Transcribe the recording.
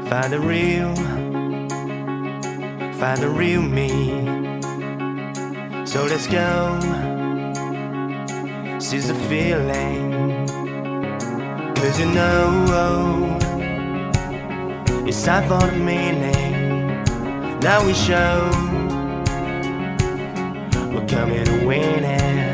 Find the real me. So let's go, seize the feeling. 'Cause you know, it's time for the meaning. Now we show we're coming to win it.